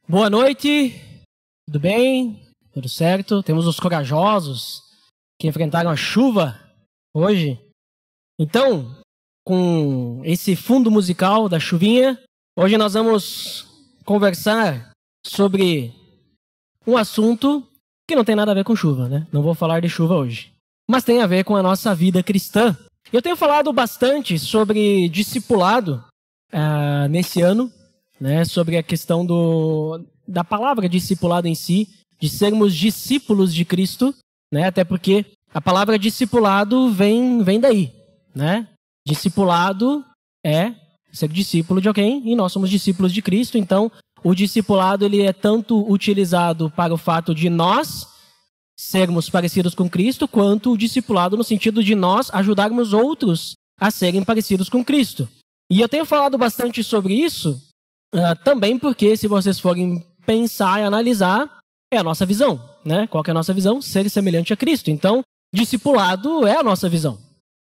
Boa noite, tudo bem? Tudo certo? Temos os corajosos que enfrentaram a chuva hoje. Então, com esse fundo musical da chuvinha, hoje nós vamos conversar sobre um assunto que não tem nada a ver com chuva, né? Não vou falar de chuva hoje, mas tem a ver com a nossa vida cristã. Eu tenho falado bastante sobre discipulado nesse ano, né? Sobre a questão da palavra discipulado em si, de sermos discípulos de Cristo, né? Até porque a palavra discipulado vem daí, né? Discipulado é ser discípulo de alguém e nós somos discípulos de Cristo. Então, o discipulado ele é tanto utilizado para o fato de nós sermos parecidos com Cristo, quanto o discipulado no sentido de nós ajudarmos outros a serem parecidos com Cristo. E eu tenho falado bastante sobre isso, também porque, se vocês forem pensar e analisar, é a nossa visão, né? Qual que é a nossa visão? Ser semelhante a Cristo. Então, discipulado é a nossa visão,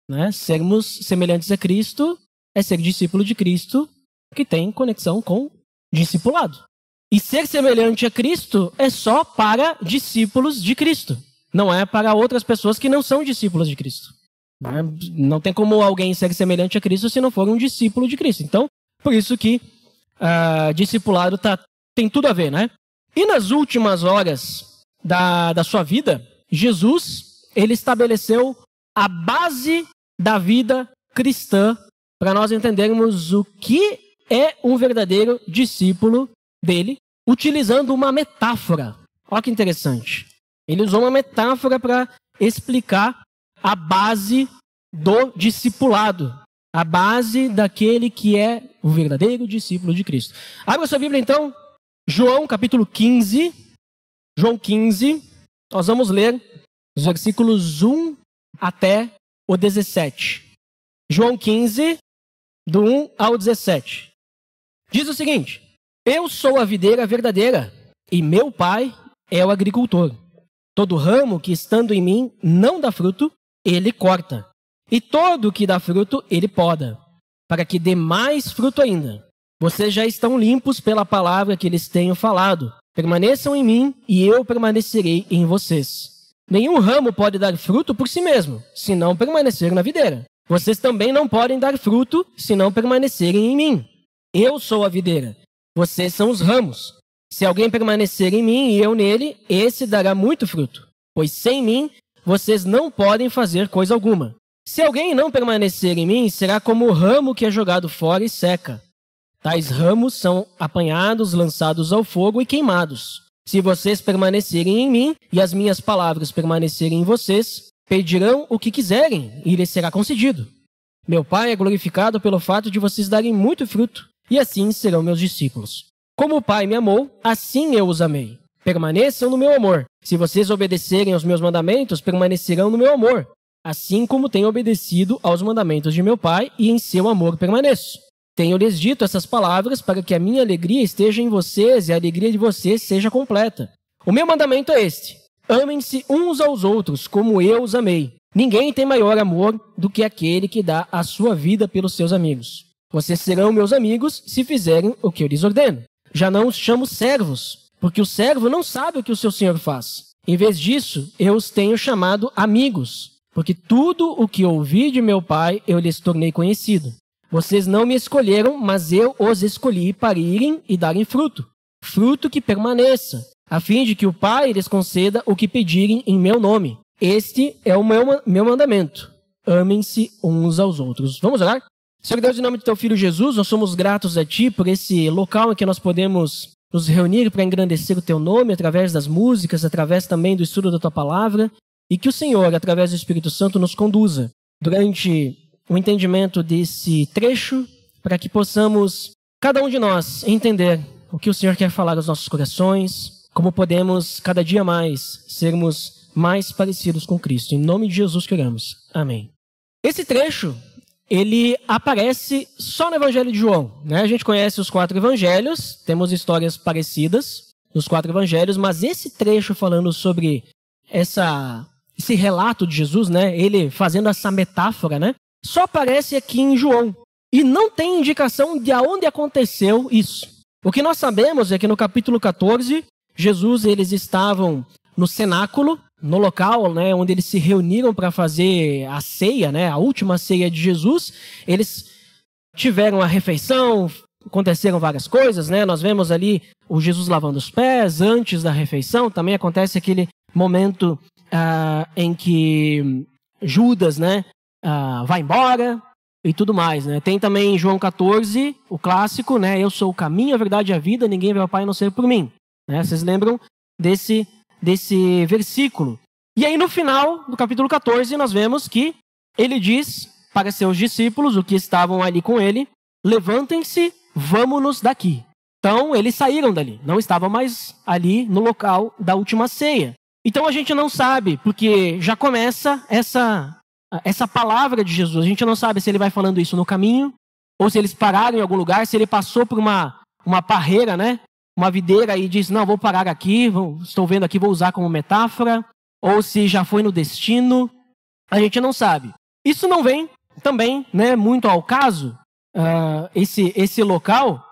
né? Sermos semelhantes a Cristo é ser discípulo de Cristo, que tem conexão com discipulado. E ser semelhante a Cristo é só para discípulos de Cristo. Não é para outras pessoas que não são discípulos de Cristo. Não tem como alguém ser semelhante a Cristo se não for um discípulo de Cristo. Então, por isso que discipulado tem tudo a ver, né? E nas últimas horas da sua vida, Jesus, ele estabeleceu a base da vida cristã para nós entendermos o que é um verdadeiro discípulo dele, utilizando uma metáfora. Olha que interessante. Ele usou uma metáfora para explicar a base do discipulado, a base daquele que é o verdadeiro discípulo de Cristo. Abra sua Bíblia, então, João, capítulo 15. João 15, nós vamos ler os versículos 1 até o 17. João 15, do 1 ao 17. Diz o seguinte: Eu sou a videira verdadeira, e meu pai é o agricultor. Todo ramo que estando em mim não dá fruto, ele corta. E todo que dá fruto, ele poda, para que dê mais fruto ainda. Vocês já estão limpos pela palavra que lhes tenho falado. Permaneçam em mim, e eu permanecerei em vocês. Nenhum ramo pode dar fruto por si mesmo, se não permanecer na videira. Vocês também não podem dar fruto, se não permanecerem em mim. Eu sou a videira. Vocês são os ramos. Se alguém permanecer em mim e eu nele, esse dará muito fruto. Pois sem mim, vocês não podem fazer coisa alguma. Se alguém não permanecer em mim, será como o ramo que é jogado fora e seca. Tais ramos são apanhados, lançados ao fogo e queimados. Se vocês permanecerem em mim e as minhas palavras permanecerem em vocês, pedirão o que quiserem e lhes será concedido. Meu Pai é glorificado pelo fato de vocês darem muito fruto, e assim serão meus discípulos. Como o Pai me amou, assim eu os amei. Permaneçam no meu amor. Se vocês obedecerem aos meus mandamentos, permanecerão no meu amor, assim como tenho obedecido aos mandamentos de meu Pai, e em seu amor permaneço. Tenho-lhes dito essas palavras para que a minha alegria esteja em vocês e a alegria de vocês seja completa. O meu mandamento é este: amem-se uns aos outros como eu os amei. Ninguém tem maior amor do que aquele que dá a sua vida pelos seus amigos. Vocês serão meus amigos se fizerem o que eu lhes ordeno. Já não os chamo servos, porque o servo não sabe o que o seu senhor faz. Em vez disso, eu os tenho chamado amigos, porque tudo o que ouvi de meu Pai eu lhes tornei conhecido. Vocês não me escolheram, mas eu os escolhi para irem e darem fruto. Fruto que permaneça, a fim de que o Pai lhes conceda o que pedirem em meu nome. Este é o meu mandamento. Amem-se uns aos outros. Vamos orar? Senhor Deus, em nome do teu Filho Jesus, nós somos gratos a Ti por esse local em que nós podemos nos reunir para engrandecer o Teu nome através das músicas, através também do estudo da Tua Palavra, e que o Senhor, através do Espírito Santo, nos conduza durante o entendimento desse trecho, para que possamos, cada um de nós, entender o que o Senhor quer falar aos nossos corações, como podemos, cada dia mais, sermos mais parecidos com Cristo. Em nome de Jesus que oramos. Amém. Esse trecho, ele aparece só no Evangelho de João, né? A gente conhece os 4 evangelhos, temos histórias parecidas nos 4 evangelhos, mas esse trecho falando sobre esse relato de Jesus, né? Ele fazendo essa metáfora, né? Só aparece aqui em João. E não tem indicação de aonde aconteceu isso. O que nós sabemos é que no capítulo 14, eles estavam no cenáculo, no local, né, onde eles se reuniram para fazer a ceia, né, a última ceia de Jesus. Eles tiveram a refeição, aconteceram várias coisas, né? Nós vemos ali o Jesus lavando os pés antes da refeição. Também acontece aquele momento em que Judas, né, vai embora e tudo mais, né? Tem também em João 14, o clássico, né? Eu sou o caminho, a verdade e a vida, ninguém vê ao Pai a não ser por mim. Né? Vocês lembram desse versículo? E aí no final do capítulo 14 nós vemos que ele diz para seus discípulos, o que estavam ali com ele: levantem-se, vamos-nos daqui. Então eles saíram dali, não estavam mais ali no local da última ceia. Então a gente não sabe, porque já começa essa palavra de Jesus. A gente não sabe se ele vai falando isso no caminho, ou se eles pararam em algum lugar, se ele passou por uma parreira, né? Uma videira e disse, não, vou parar aqui, estou vendo aqui, vou usar como metáfora, ou se já foi no destino. A gente não sabe. Isso não vem também, né, muito ao caso, esse local,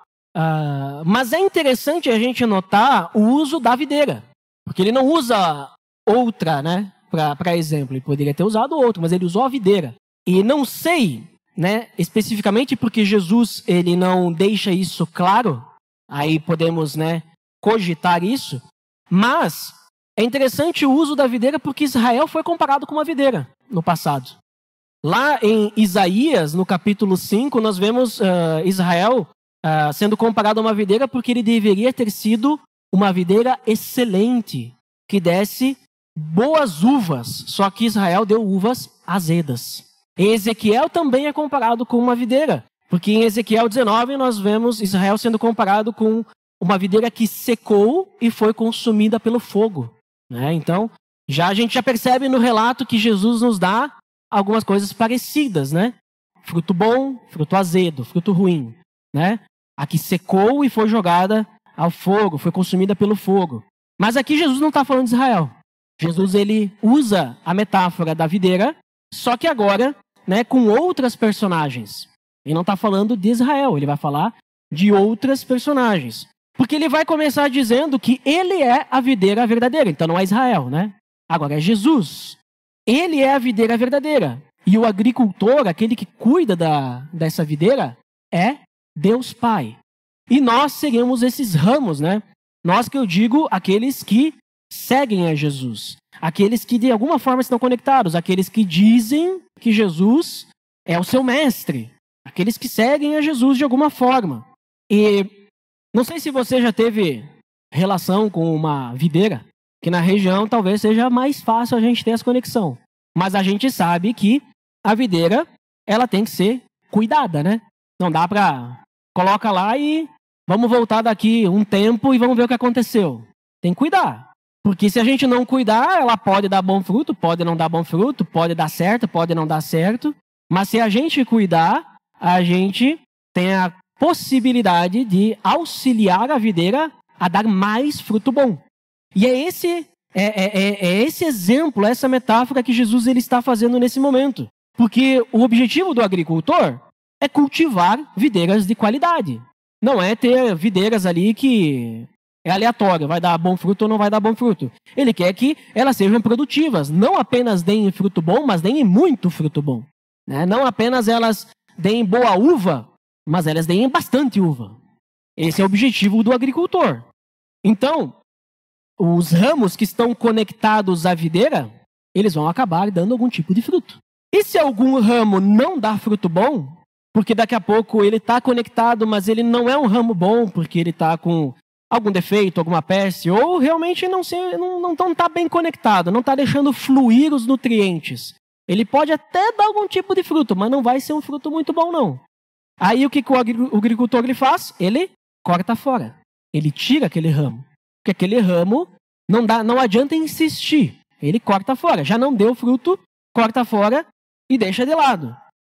mas é interessante a gente notar o uso da videira, porque ele não usa outra, né, para exemplo. Ele poderia ter usado outro, mas ele usou a videira. E não sei, né, especificamente porque Jesus ele não deixa isso claro, aí podemos, né, cogitar isso, mas é interessante o uso da videira porque Israel foi comparado com uma videira no passado. Lá em Isaías, no capítulo 5, nós vemos Israel sendo comparado a uma videira porque ele deveria ter sido uma videira excelente, que desse boas uvas, só que Israel deu uvas azedas. Em Ezequiel também é comparado com uma videira, porque em Ezequiel 19 nós vemos Israel sendo comparado com uma videira que secou e foi consumida pelo fogo. Né? Então, a gente já percebe no relato que Jesus nos dá algumas coisas parecidas, né? Fruto bom, fruto azedo, fruto ruim, né? A que secou e foi jogada ao fogo, foi consumida pelo fogo. Mas aqui Jesus não está falando de Israel. Jesus ele usa a metáfora da videira, só que agora, né, com outras personagens. Ele não está falando de Israel, ele vai falar de outras personagens. Porque ele vai começar dizendo que ele é a videira verdadeira. Então não é Israel, né? Agora é Jesus. Ele é a videira verdadeira. E o agricultor, aquele que cuida dessa videira, é Deus Pai. E nós seríamos esses ramos, né? Nós que eu digo, aqueles que seguem a Jesus. Aqueles que de alguma forma estão conectados. Aqueles que dizem que Jesus é o seu mestre. Aqueles que seguem a Jesus de alguma forma. E não sei se você já teve relação com uma videira, que na região talvez seja mais fácil a gente ter essa conexão. Mas a gente sabe que a videira, ela tem que ser cuidada, né? Não dá pra... Coloca lá e vamos voltar daqui um tempo e vamos ver o que aconteceu. Tem que cuidar. Porque se a gente não cuidar, ela pode dar bom fruto, pode não dar bom fruto, pode dar certo, pode não dar certo. Mas se a gente cuidar, a gente tem a possibilidade de auxiliar a videira a dar mais fruto bom. E é esse exemplo, essa metáfora que Jesus ele está fazendo nesse momento. Porque o objetivo do agricultor é cultivar videiras de qualidade. Não é ter videiras ali que é aleatório, vai dar bom fruto ou não vai dar bom fruto. Ele quer que elas sejam produtivas, não apenas deem fruto bom, mas deem muito fruto bom. Né? Não apenas elas deem boa uva, mas elas deem bastante uva. Esse é o objetivo do agricultor. Então, os ramos que estão conectados à videira, eles vão acabar dando algum tipo de fruto. E se algum ramo não dá fruto bom, porque daqui a pouco ele está conectado, mas ele não é um ramo bom, porque ele está com algum defeito, alguma peste, ou realmente não está bem conectado, não está deixando fluir os nutrientes. Ele pode até dar algum tipo de fruto, mas não vai ser um fruto muito bom, não. Aí o que o agricultor ele faz? Ele corta fora. Ele tira aquele ramo. Porque aquele ramo não adianta insistir. Ele corta fora. Já não deu fruto, corta fora e deixa de lado.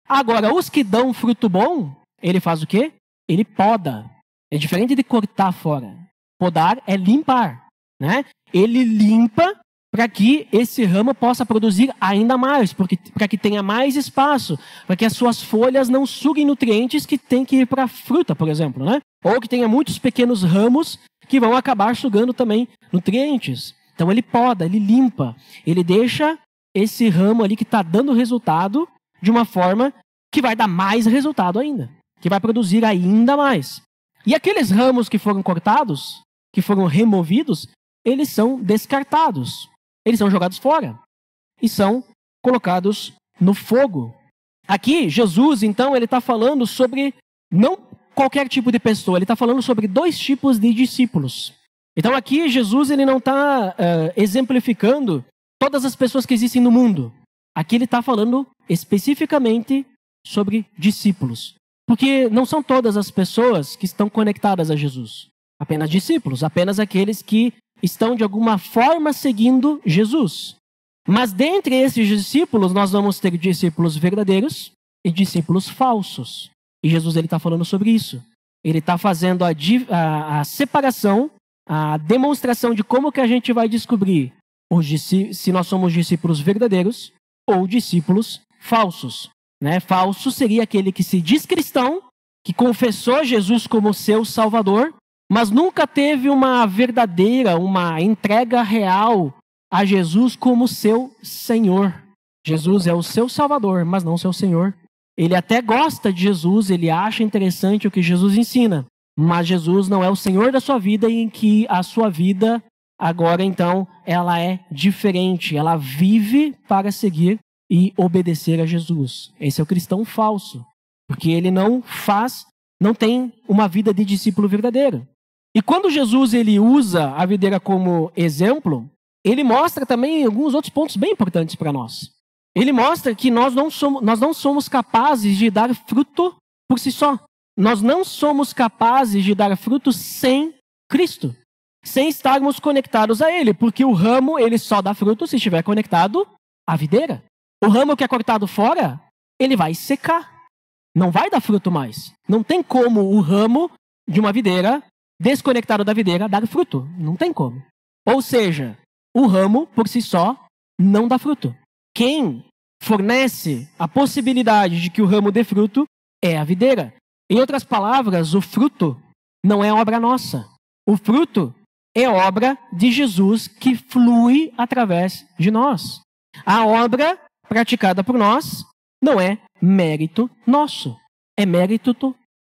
Agora, os que dão fruto bom, ele faz o quê? Ele poda. É diferente de cortar fora. Podar é limpar. Né? Ele limpa para que esse ramo possa produzir ainda mais, para que tenha mais espaço, para que as suas folhas não suguem nutrientes que tem que ir para a fruta, por exemplo, né? Ou que tenha muitos pequenos ramos que vão acabar sugando também nutrientes. Então ele poda, ele limpa, ele deixa esse ramo ali que está dando resultado de uma forma que vai dar mais resultado ainda, que vai produzir ainda mais. E aqueles ramos que foram cortados, que foram removidos, eles são descartados. Eles são jogados fora e são colocados no fogo. Aqui, Jesus, então, ele está falando sobre não qualquer tipo de pessoa, ele está falando sobre 2 tipos de discípulos. Então aqui, Jesus ele não está exemplificando todas as pessoas que existem no mundo. Aqui ele está falando especificamente sobre discípulos. Porque não são todas as pessoas que estão conectadas a Jesus. Apenas discípulos, apenas aqueles que estão de alguma forma seguindo Jesus. Mas dentre esses discípulos, nós vamos ter discípulos verdadeiros e discípulos falsos. E Jesus está falando sobre isso. Ele está fazendo a separação, a demonstração de como que a gente vai descobrir se nós somos discípulos verdadeiros ou discípulos falsos. Né? Falso seria aquele que se diz cristão, que confessou Jesus como seu Salvador, mas nunca teve uma verdadeira, uma entrega real a Jesus como seu Senhor. Jesus é o seu Salvador, mas não seu Senhor. Ele até gosta de Jesus, ele acha interessante o que Jesus ensina, mas Jesus não é o Senhor da sua vida, em que a sua vida agora então ela é diferente, ela vive para seguir e obedecer a Jesus. Esse é o cristão falso, porque ele não tem uma vida de discípulo verdadeiro. E quando Jesus ele usa a videira como exemplo, ele mostra também alguns outros pontos bem importantes para nós. Ele mostra que nós não somos capazes de dar fruto por si só. Nós não somos capazes de dar fruto sem Cristo, sem estarmos conectados a Ele, porque o ramo ele só dá fruto se estiver conectado à videira. O ramo que é cortado fora, ele vai secar, não vai dar fruto mais. Não tem como o ramo de uma videira desconectado da videira dar fruto. Não tem como. Ou seja, o ramo por si só não dá fruto. Quem fornece a possibilidade de que o ramo dê fruto é a videira. Em outras palavras, o fruto não é obra nossa. O fruto é obra de Jesus que flui através de nós. A obra praticada por nós não é mérito nosso. É mérito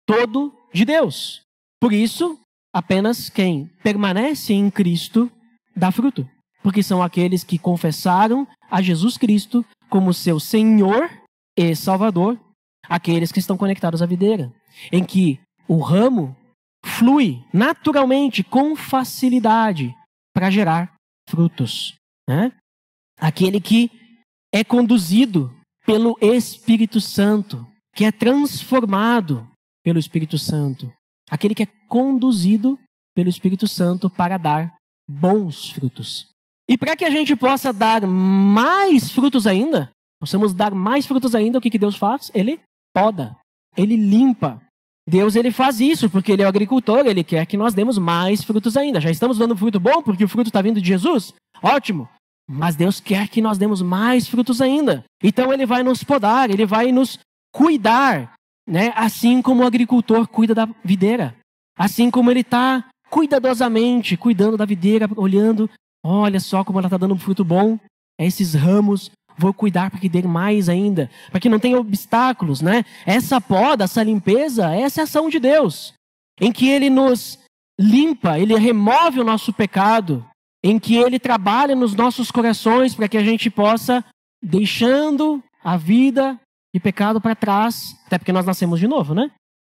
todo de Deus. Por isso, apenas quem permanece em Cristo dá fruto. Porque são aqueles que confessaram a Jesus Cristo como seu Senhor e Salvador, aqueles que estão conectados à videira, em que o ramo flui naturalmente, com facilidade, para gerar frutos. Né? Aquele que é conduzido pelo Espírito Santo, que é transformado pelo Espírito Santo. Aquele que é conduzido pelo Espírito Santo para dar bons frutos. E para que a gente possa dar mais frutos ainda, possamos dar mais frutos ainda, o que Deus faz? Ele poda, ele limpa. Deus ele faz isso porque ele é o agricultor, ele quer que nós demos mais frutos ainda. Já estamos dando fruto bom porque o fruto está vindo de Jesus? Ótimo! Mas Deus quer que nós demos mais frutos ainda. Então ele vai nos podar, ele vai nos cuidar, né? Assim como o agricultor cuida da videira. Assim como ele está cuidadosamente cuidando da videira, olhando, olha só como ela está dando um fruto bom. Esses ramos, vou cuidar para que dê mais ainda, para que não tenha obstáculos, né? Essa poda, essa limpeza, essa é a ação de Deus, em que Ele nos limpa, Ele remove o nosso pecado, em que Ele trabalha nos nossos corações para que a gente possa, deixando a vida de pecado para trás, até porque nós nascemos de novo, né?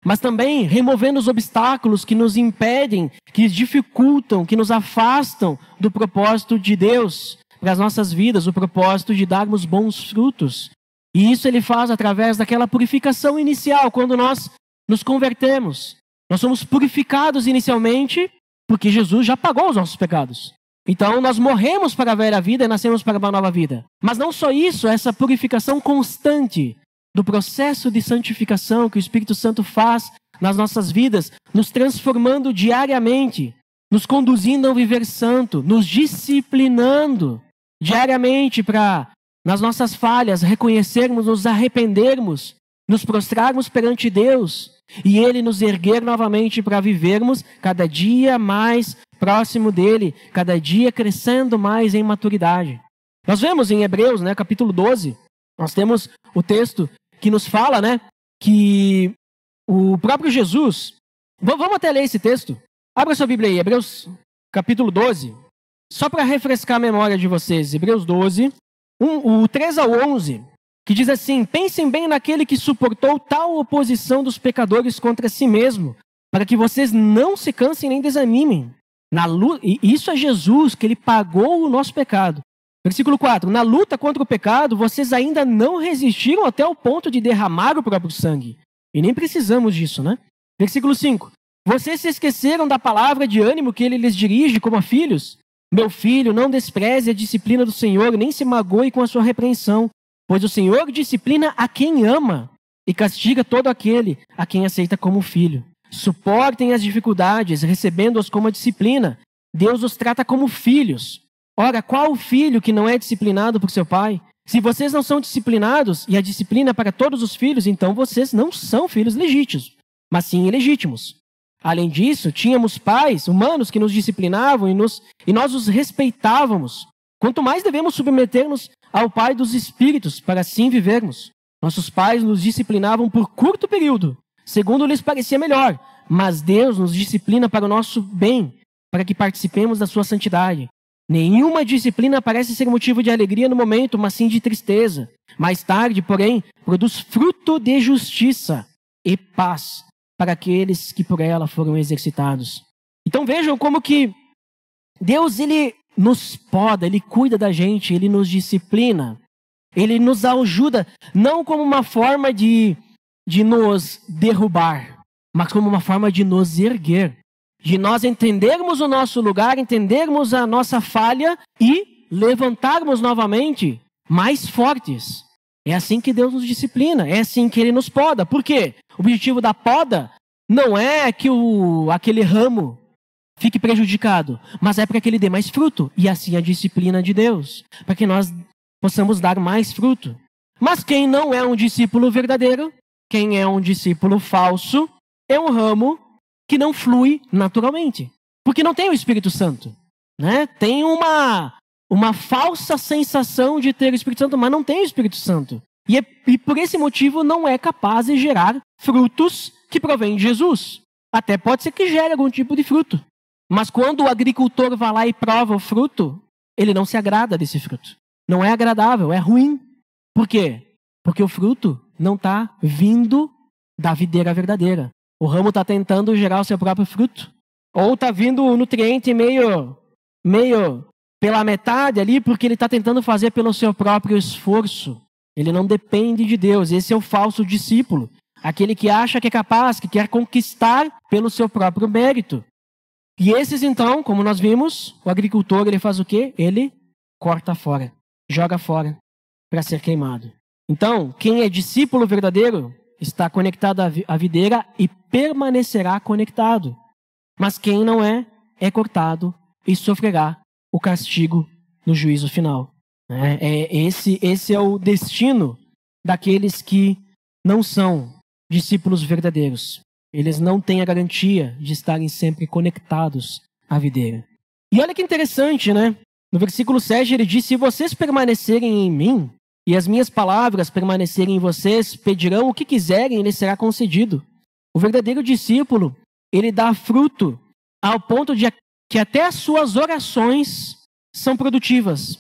Mas também removendo os obstáculos que nos impedem, que dificultam, que nos afastam do propósito de Deus para as nossas vidas, o propósito de darmos bons frutos. E isso ele faz através daquela purificação inicial, quando nós nos convertemos. Nós somos purificados inicialmente porque Jesus já pagou os nossos pecados. Então nós morremos para a velha vida e nascemos para uma nova vida. Mas não só isso, essa purificação constante do processo de santificação que o Espírito Santo faz nas nossas vidas, nos transformando diariamente, nos conduzindo ao viver santo, nos disciplinando, diariamente para, nas nossas falhas, reconhecermos, nos arrependermos, nos prostrarmos perante Deus e Ele nos erguer novamente para vivermos cada dia mais próximo dEle, cada dia crescendo mais em maturidade. Nós vemos em Hebreus, capítulo 12, nós temos o texto que nos fala, que o próprio Jesus... Vamos até ler esse texto. Abra sua Bíblia aí, Hebreus capítulo 12. Só para refrescar a memória de vocês, Hebreus 12, o 3 ao 11, que diz assim: pensem bem naquele que suportou tal oposição dos pecadores contra si mesmo, para que vocês não se cansem nem desanimem. E isso é Jesus, que Ele pagou o nosso pecado. Versículo 4, na luta contra o pecado, vocês ainda não resistiram até o ponto de derramar o próprio sangue. E nem precisamos disso, Versículo 5, vocês se esqueceram da palavra de ânimo que Ele lhes dirige como a filhos? Meu filho, não despreze a disciplina do Senhor, nem se magoe com a sua repreensão, pois o Senhor disciplina a quem ama e castiga todo aquele a quem aceita como filho. Suportem as dificuldades, recebendo-as como a disciplina. Deus os trata como filhos. Ora, qual filho que não é disciplinado por seu pai? Se vocês não são disciplinados, e a disciplina é para todos os filhos, então vocês não são filhos legítimos, mas sim ilegítimos. Além disso, tínhamos pais humanos que nos disciplinavam e nós os respeitávamos. Quanto mais devemos submeter-nos ao Pai dos Espíritos, para assim vivermos. Nossos pais nos disciplinavam por curto período, segundo lhes parecia melhor, mas Deus nos disciplina para o nosso bem, para que participemos da sua santidade. Nenhuma disciplina parece ser motivo de alegria no momento, mas sim de tristeza. Mais tarde, porém, produz fruto de justiça e paz para aqueles que por ela foram exercitados. Então vejam como que Deus, Ele nos poda, Ele cuida da gente, Ele nos disciplina, Ele nos ajuda, não como uma forma de nos derrubar, mas como uma forma de nos erguer, de nós entendermos o nosso lugar, entendermos a nossa falha e levantarmos novamente mais fortes. É assim que Deus nos disciplina, é assim que Ele nos poda. Por quê? O objetivo da poda não é que aquele ramo fique prejudicado, mas é para que ele dê mais fruto. E assim a disciplina de Deus, para que nós possamos dar mais fruto. Mas quem não é um discípulo verdadeiro, quem é um discípulo falso, é um ramo que não flui naturalmente. Porque não tem o Espírito Santo. Tem uma falsa sensação de ter o Espírito Santo, mas não tem o Espírito Santo. E por esse motivo não é capaz de gerar frutos que provém de Jesus. Até pode ser que gere algum tipo de fruto. Mas quando o agricultor vai lá e prova o fruto, ele não se agrada desse fruto. Não é agradável, é ruim. Por quê? Porque o fruto não está vindo da videira verdadeira. O ramo está tentando gerar o seu próprio fruto. Ou está vindo o nutriente meio pela metade ali, porque ele está tentando fazer pelo seu próprio esforço. Ele não depende de Deus. Esse é o falso discípulo. Aquele que acha que é capaz, que quer conquistar pelo seu próprio mérito. E esses então, como nós vimos, o agricultor, ele faz o quê? Ele corta fora, joga fora para ser queimado. Então, quem é discípulo verdadeiro está conectado à videira e permanecerá conectado. Mas quem não é cortado e sofrerá o castigo no juízo final. Esse é o destino daqueles que não são discípulos verdadeiros. Eles não têm a garantia de estarem sempre conectados à videira. E olha que interessante, No versículo 7 ele diz: se vocês permanecerem em mim e as minhas palavras permanecerem em vocês, pedirão o que quiserem e lhes será concedido. O verdadeiro discípulo, ele dá fruto ao ponto de que até as suas orações são produtivas.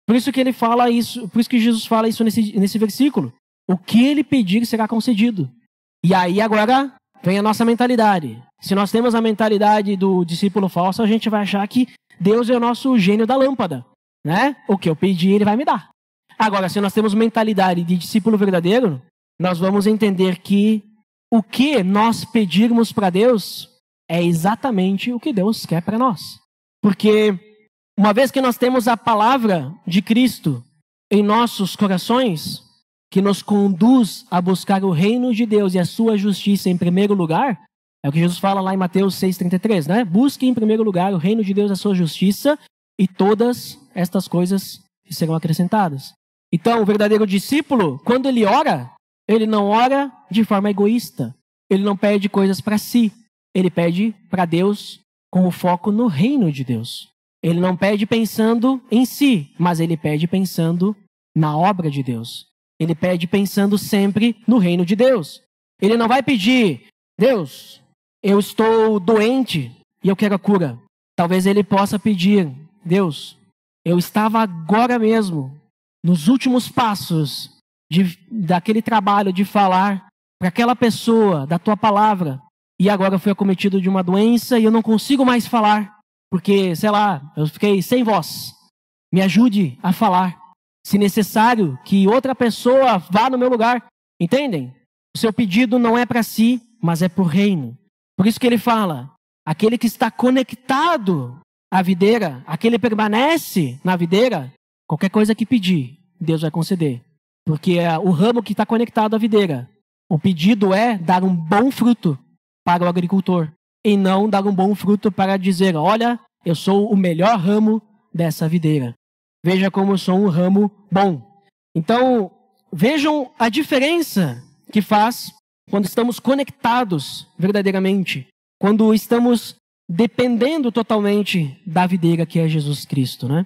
Por isso que ele fala isso, por isso que Jesus fala isso nesse versículo. O que ele pedir será concedido. E aí agora vem a nossa mentalidade. Se nós temos a mentalidade do discípulo falso, a gente vai achar que Deus é o nosso gênio da lâmpada, O que eu pedir, Ele vai me dar. Agora, se nós temos mentalidade de discípulo verdadeiro, nós vamos entender que o que nós pedirmos para Deus é exatamente o que Deus quer para nós. Porque uma vez que nós temos a palavra de Cristo em nossos corações, que nos conduz a buscar o reino de Deus e a sua justiça em primeiro lugar, é o que Jesus fala lá em Mateus 6,33, Busque em primeiro lugar o reino de Deus e a sua justiça, e todas estas coisas e serão acrescentadas. Então, o verdadeiro discípulo, quando ele ora, ele não ora de forma egoísta. Ele não pede coisas para si. Ele pede para Deus com o foco no reino de Deus. Ele não pede pensando em si, mas ele pede pensando na obra de Deus. Ele pede pensando sempre no reino de Deus. Ele não vai pedir, Deus, eu estou doente e eu quero a cura. Talvez ele possa pedir, Deus, eu estava agora mesmo, nos últimos passos daquele trabalho de falar para aquela pessoa da tua palavra, e agora eu fui acometido de uma doença e eu não consigo mais falar, porque, sei lá, eu fiquei sem voz. Me ajude a falar. Se necessário, que outra pessoa vá no meu lugar. Entendem? O seu pedido não é para si, mas é para o reino. Por isso que ele fala, aquele que está conectado à videira, aquele que permanece na videira, qualquer coisa que pedir, Deus vai conceder. Porque é o ramo que está conectado à videira. O pedido é dar um bom fruto para o agricultor. E não dar um bom fruto para dizer, olha, eu sou o melhor ramo dessa videira. Veja como eu sou um ramo bom. Então, vejam a diferença que faz quando estamos conectados verdadeiramente. Quando estamos dependendo totalmente da videira que é Jesus Cristo, né?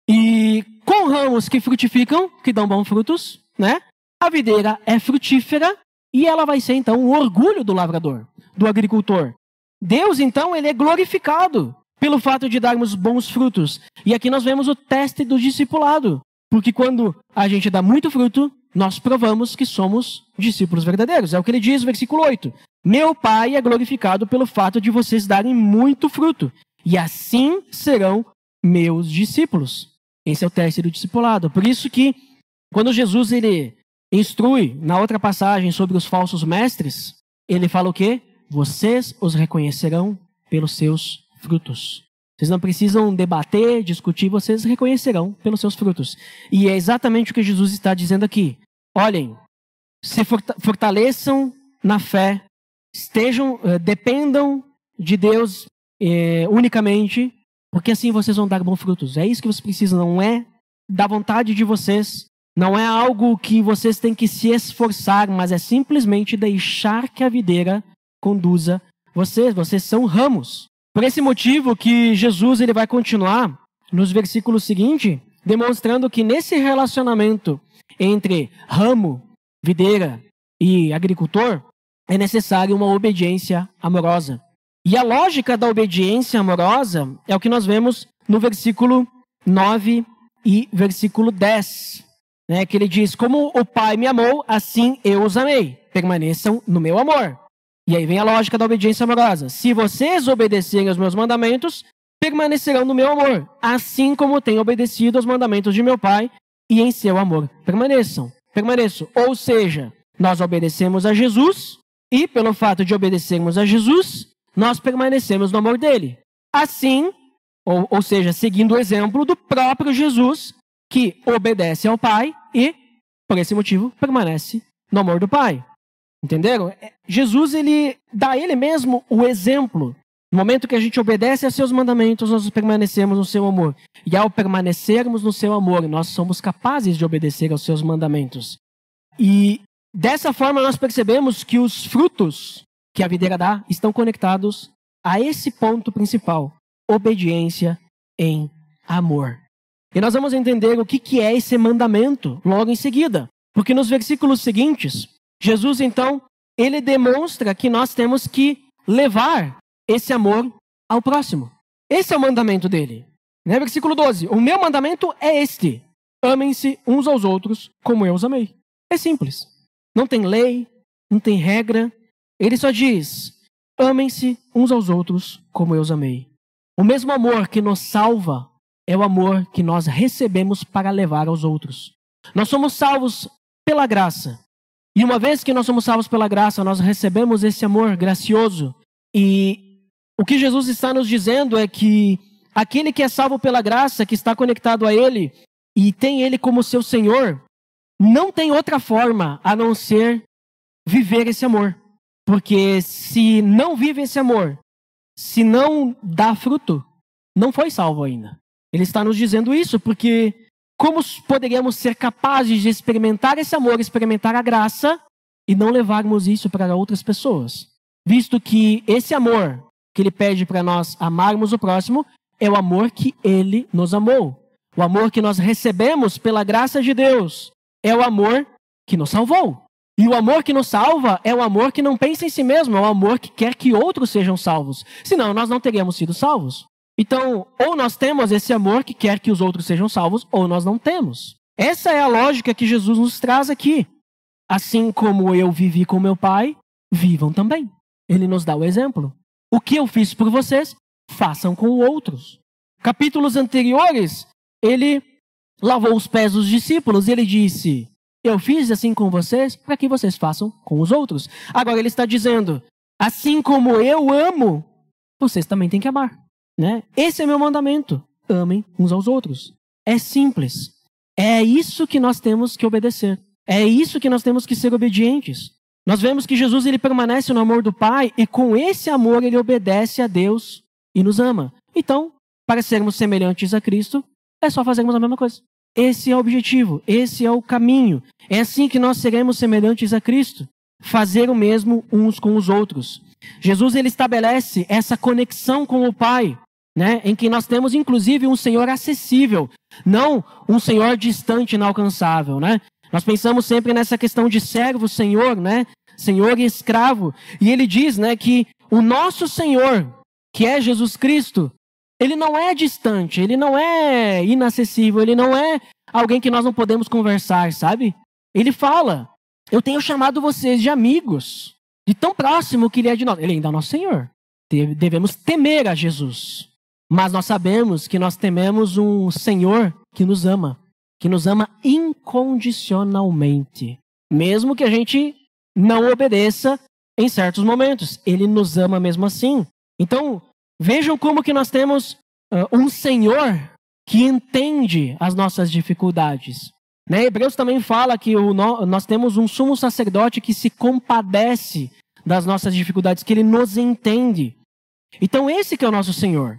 E com ramos que frutificam, que dão bons frutos, né? A videira é frutífera e ela vai ser, então, o orgulho do lavrador, do agricultor. Deus, então, ele é glorificado pelo fato de darmos bons frutos. E aqui nós vemos o teste do discipulado. Porque quando a gente dá muito fruto, nós provamos que somos discípulos verdadeiros. É o que ele diz no versículo 8. Meu Pai é glorificado pelo fato de vocês darem muito fruto. E assim serão meus discípulos. Esse é o teste do discipulado. Por isso que, quando Jesus ele instrui, na outra passagem sobre os falsos mestres, ele fala o quê? Vocês os reconhecerão pelos seus frutos. Vocês não precisam debater, discutir, vocês reconhecerão pelos seus frutos. E é exatamente o que Jesus está dizendo aqui. Olhem, se fortaleçam na fé, dependam de Deus unicamente, porque assim vocês vão dar bons frutos. É isso que vocês precisam, não é da vontade de vocês, não é algo que vocês têm que se esforçar, mas é simplesmente deixar que a videira conduza vocês. Vocês são ramos. Por esse motivo que Jesus ele vai continuar nos versículos seguintes, demonstrando que nesse relacionamento entre ramo, videira e agricultor, é necessário uma obediência amorosa. E a lógica da obediência amorosa é o que nós vemos no versículo 9 e versículo 10. Né, que ele diz, como o Pai me amou, assim eu os amei. Permaneçam no meu amor. E aí vem a lógica da obediência amorosa. Se vocês obedecerem aos meus mandamentos, permanecerão no meu amor, assim como tenho obedecido aos mandamentos de meu Pai, e em seu amor permaneçam. Ou seja, nós obedecemos a Jesus, e pelo fato de obedecermos a Jesus, nós permanecemos no amor dele. Assim, ou seja, seguindo o exemplo do próprio Jesus, que obedece ao Pai e, por esse motivo, permanece no amor do Pai. Entenderam? Jesus, ele dá ele mesmo o exemplo. No momento que a gente obedece a seus mandamentos, nós permanecemos no seu amor. E ao permanecermos no seu amor, nós somos capazes de obedecer aos seus mandamentos. E dessa forma nós percebemos que os frutos que a videira dá estão conectados a esse ponto principal. Obediência em amor. E nós vamos entender o que é esse mandamento logo em seguida. Porque nos versículos seguintes, Jesus, então, ele demonstra que nós temos que levar esse amor ao próximo. Esse é o mandamento dele. Né? Versículo 12. O meu mandamento é este. Amem-se uns aos outros como eu os amei. É simples. Não tem lei, não tem regra. Ele só diz, amem-se uns aos outros como eu os amei. O mesmo amor que nos salva é o amor que nós recebemos para levar aos outros. Nós somos salvos pela graça. E uma vez que nós somos salvos pela graça, nós recebemos esse amor gracioso. E o que Jesus está nos dizendo é que aquele que é salvo pela graça, que está conectado a Ele e tem Ele como seu Senhor, não tem outra forma a não ser viver esse amor. Porque se não vive esse amor, se não dá fruto, não foi salvo ainda. Ele está nos dizendo isso porque como poderíamos ser capazes de experimentar esse amor, experimentar a graça e não levarmos isso para outras pessoas? Visto que esse amor que ele pede para nós amarmos o próximo é o amor que ele nos amou. O amor que nós recebemos pela graça de Deus é o amor que nos salvou. E o amor que nos salva é o amor que não pensa em si mesmo, é o amor que quer que outros sejam salvos. Senão, nós não teríamos sido salvos. Então, ou nós temos esse amor que quer que os outros sejam salvos, ou nós não temos. Essa é a lógica que Jesus nos traz aqui. Assim como eu vivi com meu Pai, vivam também. Ele nos dá o exemplo. O que eu fiz por vocês, façam com outros. Capítulos anteriores, ele lavou os pés dos discípulos e ele disse: eu fiz assim com vocês para que vocês façam com os outros. Agora ele está dizendo: assim como eu amo, vocês também têm que amar. Né? Esse é meu mandamento. Amem uns aos outros. É simples. É isso que nós temos que obedecer. É isso que nós temos que ser obedientes. Nós vemos que Jesus ele permanece no amor do Pai e com esse amor ele obedece a Deus e nos ama. Então, para sermos semelhantes a Cristo, é só fazermos a mesma coisa. Esse é o objetivo, esse é o caminho. É assim que nós seremos semelhantes a Cristo. Fazer o mesmo uns com os outros. Jesus ele estabelece essa conexão com o Pai, né, em que nós temos inclusive um Senhor acessível, não um Senhor distante, inalcançável, né? Nós pensamos sempre nessa questão de servo, Senhor, né? Senhor e escravo. E ele diz, né, que o nosso Senhor, que é Jesus Cristo, ele não é distante, ele não é inacessível, ele não é alguém que nós não podemos conversar, sabe? Ele fala: eu tenho chamado vocês de amigos, de tão próximo que ele é de nós. Ele ainda é nosso Senhor. Devemos temer a Jesus. Mas nós sabemos que nós tememos um Senhor que nos ama incondicionalmente. Mesmo que a gente não obedeça em certos momentos. Ele nos ama mesmo assim. Então, vejam como que nós temos um Senhor que entende as nossas dificuldades. Né? Hebreus também fala que nós temos um sumo sacerdote que se compadece das nossas dificuldades, que ele nos entende. Então esse que é o nosso Senhor.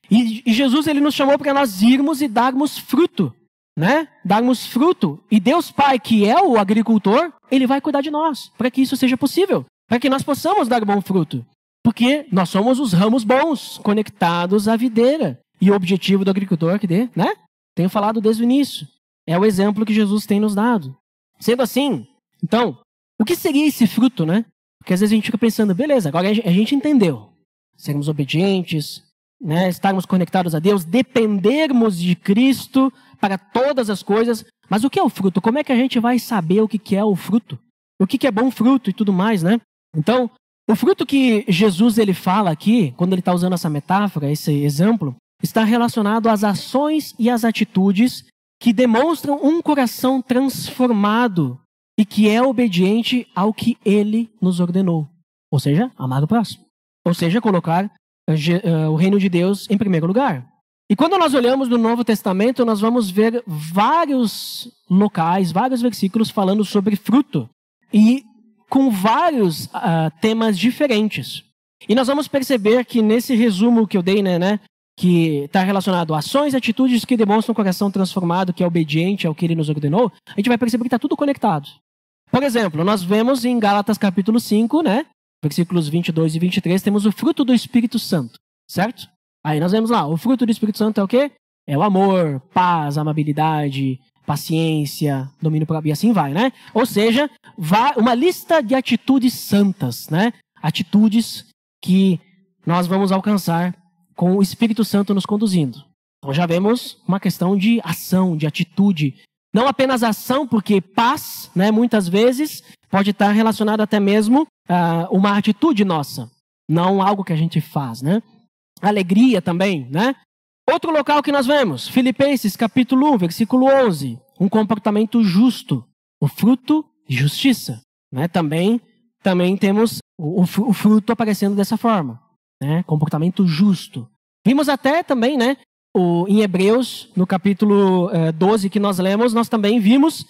E Jesus ele nos chamou para nós irmos e darmos fruto. Né? Darmos fruto. E Deus Pai, que é o agricultor, ele vai cuidar de nós, para que isso seja possível. Para que nós possamos dar bom fruto. Porque nós somos os ramos bons, conectados à videira. E o objetivo do agricultor que dê, né? Tenho falado desde o início. É o exemplo que Jesus tem nos dado. Sendo assim, então, o que seria esse fruto, né? Porque às vezes a gente fica pensando, beleza, agora a gente entendeu. Sermos obedientes, né? Estarmos conectados a Deus, dependermos de Cristo para todas as coisas. Mas o que é o fruto? Como é que a gente vai saber o que é o fruto? O que é bom fruto e tudo mais, né? Então, o fruto que Jesus ele fala aqui, quando ele está usando essa metáfora, esse exemplo, está relacionado às ações e às atitudes que demonstram um coração transformado e que é obediente ao que ele nos ordenou. Ou seja, amar o próximo. Ou seja, colocar o reino de Deus em primeiro lugar. E quando nós olhamos no Novo Testamento, nós vamos ver vários locais, vários versículos falando sobre fruto. E com vários temas diferentes. E nós vamos perceber que nesse resumo que eu dei, né, que está relacionado a ações e atitudes que demonstram um coração transformado, que é obediente ao que ele nos ordenou, a gente vai perceber que está tudo conectado. Por exemplo, nós vemos em Gálatas capítulo 5, né, versículos 22 e 23, temos o fruto do Espírito Santo, certo? Aí nós vemos lá, o fruto do Espírito Santo é o quê? É o amor, paz, amabilidade, paciência, domínio próprio, e assim vai, né? Ou seja, uma lista de atitudes santas, né? Atitudes que nós vamos alcançar com o Espírito Santo nos conduzindo. Então já vemos uma questão de ação, de atitude. Não apenas ação, porque paz, né, muitas vezes, pode estar relacionado até mesmo a uma atitude nossa, não algo que a gente faz, né? Alegria também, né? Outro local que nós vemos, Filipenses capítulo 1, versículo 11, um comportamento justo, o fruto de justiça, né? Também temos o fruto aparecendo dessa forma, né? Comportamento justo. Vimos até também, né, em Hebreus, no capítulo 12 que nós lemos, nós também vimos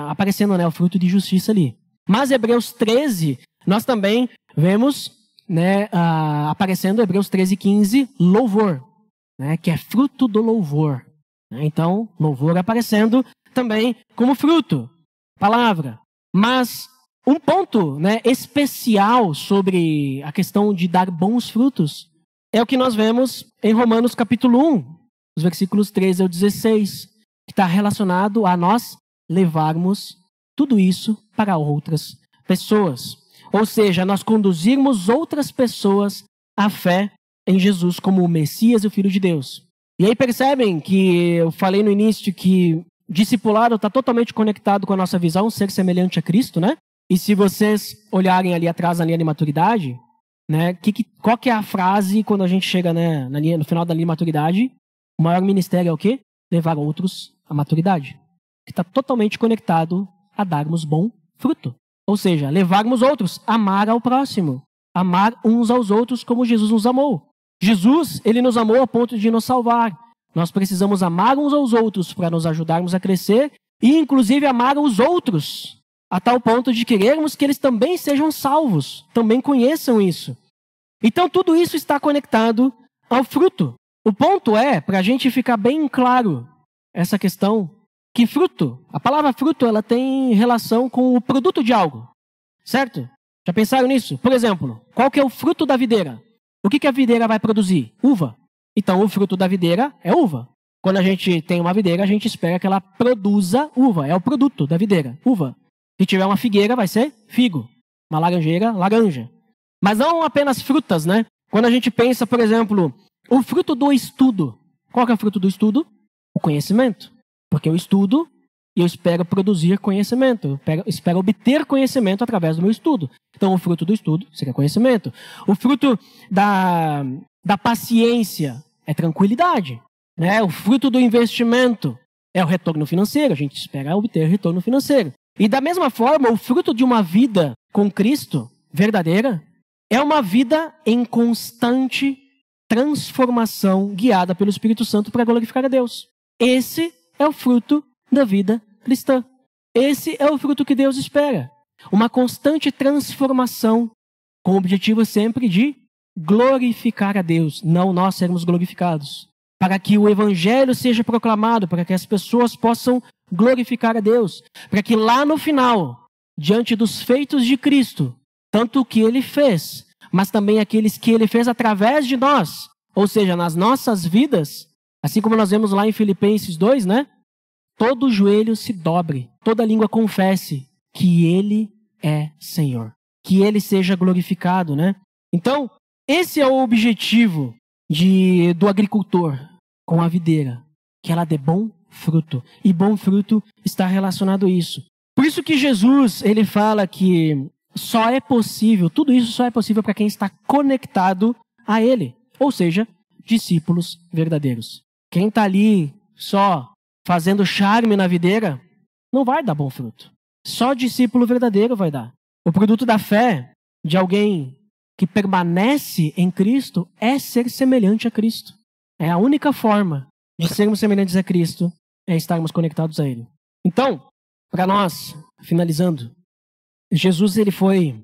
aparecendo, né, o fruto de justiça ali. Mas Hebreus 13, nós também vemos, né, aparecendo Hebreus 13, 15, louvor, né, que é fruto do louvor. Então, louvor aparecendo também como fruto, palavra. Mas um ponto, né, especial sobre a questão de dar bons frutos é o que nós vemos em Romanos capítulo 1, os versículos 13 ao 16, que está relacionado a nós levarmos tudo isso para outras pessoas. Ou seja, nós conduzirmos outras pessoas à fé em Jesus como o Messias e o Filho de Deus. E aí percebem que eu falei no início que discipulado está totalmente conectado com a nossa visão, ser semelhante a Cristo, né? E se vocês olharem ali atrás na linha de maturidade, né, qual que é a frase quando a gente chega, né, no final da linha de maturidade? O maior ministério é o quê? Levar outros à maturidade. Que está totalmente conectado a darmos bom fruto. Ou seja, levarmos outros, amar ao próximo. Amar uns aos outros como Jesus nos amou. Jesus, ele nos amou a ponto de nos salvar. Nós precisamos amar uns aos outros para nos ajudarmos a crescer e, inclusive, amar os outros a tal ponto de querermos que eles também sejam salvos, também conheçam isso. Então, tudo isso está conectado ao fruto. O ponto é, para a gente ficar bem claro essa questão, que fruto, a palavra fruto, ela tem relação com o produto de algo, certo? Já pensaram nisso? Por exemplo, qual que é o fruto da videira? O que a videira vai produzir? Uva. Então, o fruto da videira é uva. Quando a gente tem uma videira, a gente espera que ela produza uva. É o produto da videira, uva. Se tiver uma figueira, vai ser figo. Uma laranjeira, laranja. Mas não apenas frutas, né? Quando a gente pensa, por exemplo, o fruto do estudo. Qual que é o fruto do estudo? O conhecimento. Porque eu estudo e eu espero produzir conhecimento. Eu espero obter conhecimento através do meu estudo. Então, o fruto do estudo seria conhecimento. O fruto da paciência é tranquilidade, né? O fruto do investimento é o retorno financeiro. A gente espera obter retorno financeiro. E da mesma forma, o fruto de uma vida com Cristo verdadeira é uma vida em constante transformação guiada pelo Espírito Santo para glorificar a Deus. Esse é o fruto da vida cristã. Esse é o fruto que Deus espera. Uma constante transformação com o objetivo sempre de glorificar a Deus, não nós sermos glorificados. Para que o evangelho seja proclamado, para que as pessoas possam glorificar a Deus. Para que lá no final, diante dos feitos de Cristo, tanto o que ele fez, mas também aqueles que ele fez através de nós, ou seja, nas nossas vidas, assim como nós vemos lá em Filipenses 2, né? Todo joelho se dobre, toda língua confesse que ele é Senhor. Que ele seja glorificado, né? Então, esse é o objetivo do agricultor com a videira, que ela dê bom fruto. E bom fruto está relacionado a isso. Por isso que Jesus, ele fala que só é possível, tudo isso só é possível para quem está conectado a ele. Ou seja, discípulos verdadeiros. Quem está ali só fazendo charme na videira, não vai dar bom fruto. Só discípulo verdadeiro vai dar. O produto da fé de alguém que permanece em Cristo é ser semelhante a Cristo. É a única forma de sermos semelhantes a Cristo, é estarmos conectados a Ele. Então, para nós, finalizando, Jesus ele foi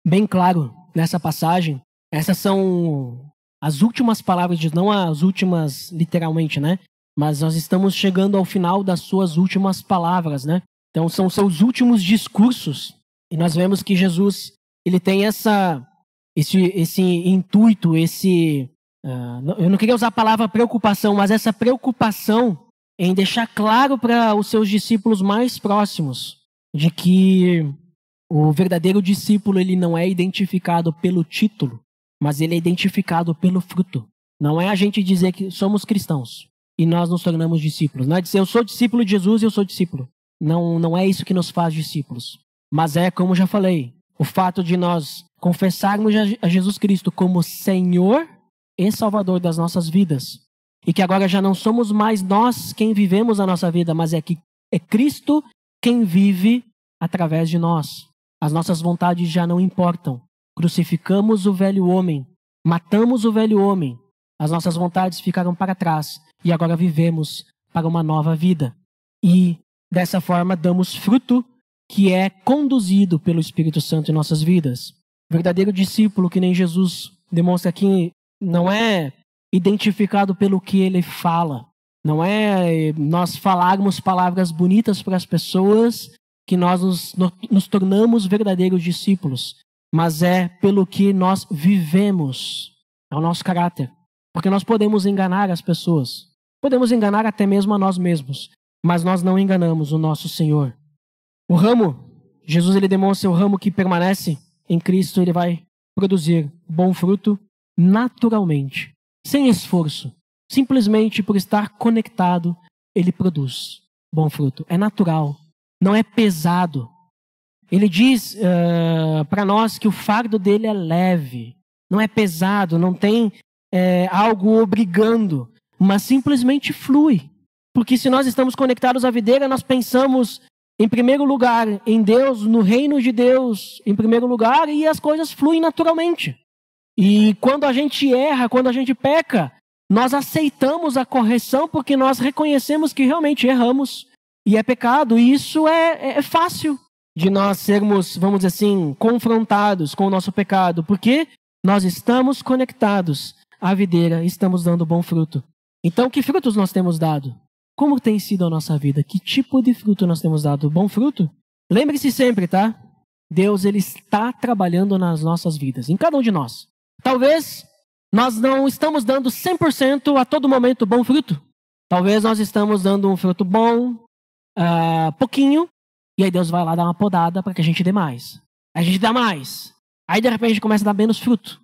bem claro nessa passagem. Essas são as últimas palavras de não as últimas literalmente, né? Mas nós estamos chegando ao final das suas últimas palavras, né? Então são seus últimos discursos. E nós vemos que Jesus, ele tem esse intuito, eu não queria usar a palavra preocupação, mas essa preocupação em deixar claro para os seus discípulos mais próximos de que o verdadeiro discípulo ele não é identificado pelo título, mas ele é identificado pelo fruto. Não é a gente dizer que somos cristãos e nós nos tornamos discípulos. Não é dizer eu sou discípulo de Jesus e eu sou discípulo. Não é isso que nos faz discípulos. Mas é, como já falei, o fato de nós confessarmos a Jesus Cristo como Senhor e Salvador das nossas vidas. E que agora já não somos mais nós quem vivemos a nossa vida, mas é que é Cristo quem vive através de nós. As nossas vontades já não importam. Crucificamos o velho homem, matamos o velho homem. As nossas vontades ficaram para trás e agora vivemos para uma nova vida. E dessa forma damos fruto que é conduzido pelo Espírito Santo em nossas vidas. O verdadeiro discípulo, que nem Jesus demonstra aqui, não é identificado pelo que ele fala, Não é nós falarmos palavras bonitas para as pessoas que nós nos tornamos verdadeiros discípulos, mas é pelo que nós vivemos, é o nosso caráter. Porque nós podemos enganar as pessoas, podemos enganar até mesmo a nós mesmos, mas nós não enganamos o nosso Senhor. O ramo, Jesus ele demonstra o ramo que permanece em Cristo, ele vai produzir bom fruto naturalmente, sem esforço. Simplesmente por estar conectado, ele produz bom fruto. É natural, não é pesado. Ele diz para nós que o fardo dele é leve, não é pesado, não tem algo obrigando, mas simplesmente flui. Porque se nós estamos conectados à videira, nós pensamos em primeiro lugar em Deus, no reino de Deus em primeiro lugar, e as coisas fluem naturalmente. E quando a gente erra, quando a gente peca, nós aceitamos a correção porque nós reconhecemos que realmente erramos e é pecado. E isso é fácil de nós sermos, vamos dizer assim, confrontados com o nosso pecado, porque nós estamos conectados à videira e estamos dando bom fruto. Então, que frutos nós temos dado? Como tem sido a nossa vida? Que tipo de fruto nós temos dado? Bom fruto? Lembre-se sempre, tá? Deus, ele está trabalhando nas nossas vidas, em cada um de nós. Talvez nós não estamos dando 100% a todo momento bom fruto. Talvez nós estamos dando um fruto bom, pouquinho, e aí Deus vai lá dar uma podada para que a gente dê mais. Aí a gente dá mais. Aí de repente a gente começa a dar menos fruto.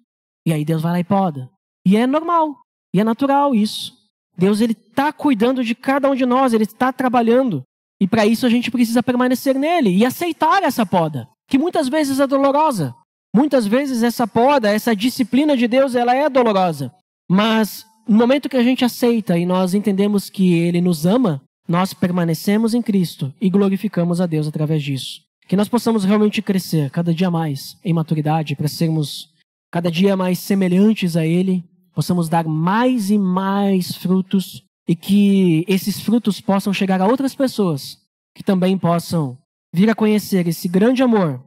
E aí Deus vai lá e poda. E é normal, e é natural isso. Deus ele está cuidando de cada um de nós, ele está trabalhando. E para isso a gente precisa permanecer nele e aceitar essa poda, que muitas vezes é dolorosa. Muitas vezes essa poda, essa disciplina de Deus, ela é dolorosa. Mas no momento que a gente aceita e nós entendemos que Ele nos ama, nós permanecemos em Cristo e glorificamos a Deus através disso. Que nós possamos realmente crescer cada dia mais em maturidade, para sermos cada dia mais semelhantes a Ele, possamos dar mais e mais frutos e que esses frutos possam chegar a outras pessoas que também possam vir a conhecer esse grande amor.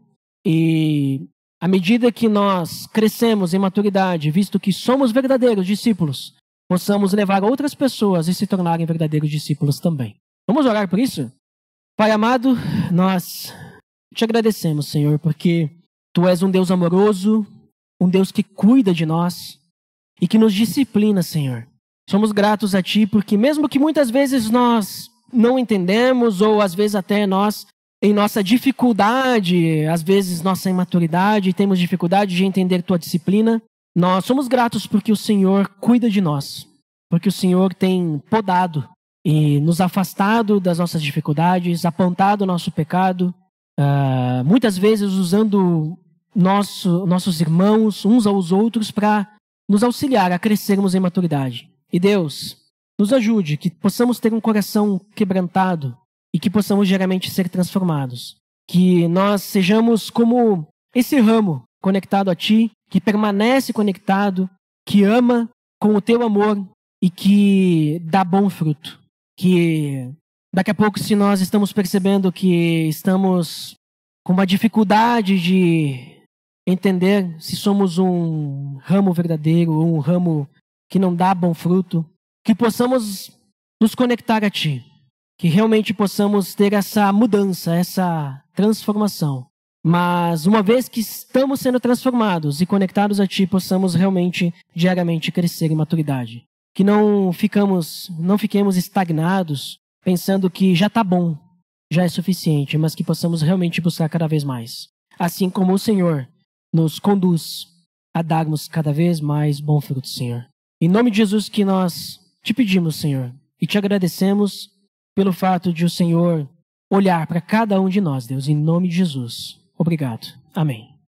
E à medida que nós crescemos em maturidade, visto que somos verdadeiros discípulos, possamos levar outras pessoas e se tornarem verdadeiros discípulos também. Vamos orar por isso? Pai amado, nós te agradecemos, Senhor, porque Tu és um Deus amoroso, um Deus que cuida de nós e que nos disciplina, Senhor. Somos gratos a Ti porque mesmo que muitas vezes nós não entendemos ou às vezes até nós em nossa dificuldade, às vezes nossa imaturidade, temos dificuldade de entender Tua disciplina, nós somos gratos porque o Senhor cuida de nós, porque o Senhor tem podado e nos afastado das nossas dificuldades, apontado o nosso pecado, muitas vezes usando nossos irmãos uns aos outros para nos auxiliar a crescermos em maturidade. E Deus, nos ajude, que possamos ter um coração quebrantado, e que possamos diariamente ser transformados. Que nós sejamos como esse ramo conectado a Ti, que permanece conectado, que ama com o Teu amor e que dá bom fruto. Que daqui a pouco, se nós estamos percebendo que estamos com uma dificuldade de entender se somos um ramo verdadeiro ou um ramo que não dá bom fruto, que possamos nos conectar a Ti. Que realmente possamos ter essa mudança, essa transformação. Mas uma vez que estamos sendo transformados e conectados a Ti, possamos realmente, diariamente, crescer em maturidade. Que não fiquemos estagnados, pensando que já está bom, já é suficiente, mas que possamos realmente buscar cada vez mais. Assim como o Senhor nos conduz a darmos cada vez mais bom fruto, Senhor. Em nome de Jesus que nós te pedimos, Senhor, e te agradecemos pelo fato de o Senhor olhar para cada um de nós, Deus, em nome de Jesus. Obrigado. Amém.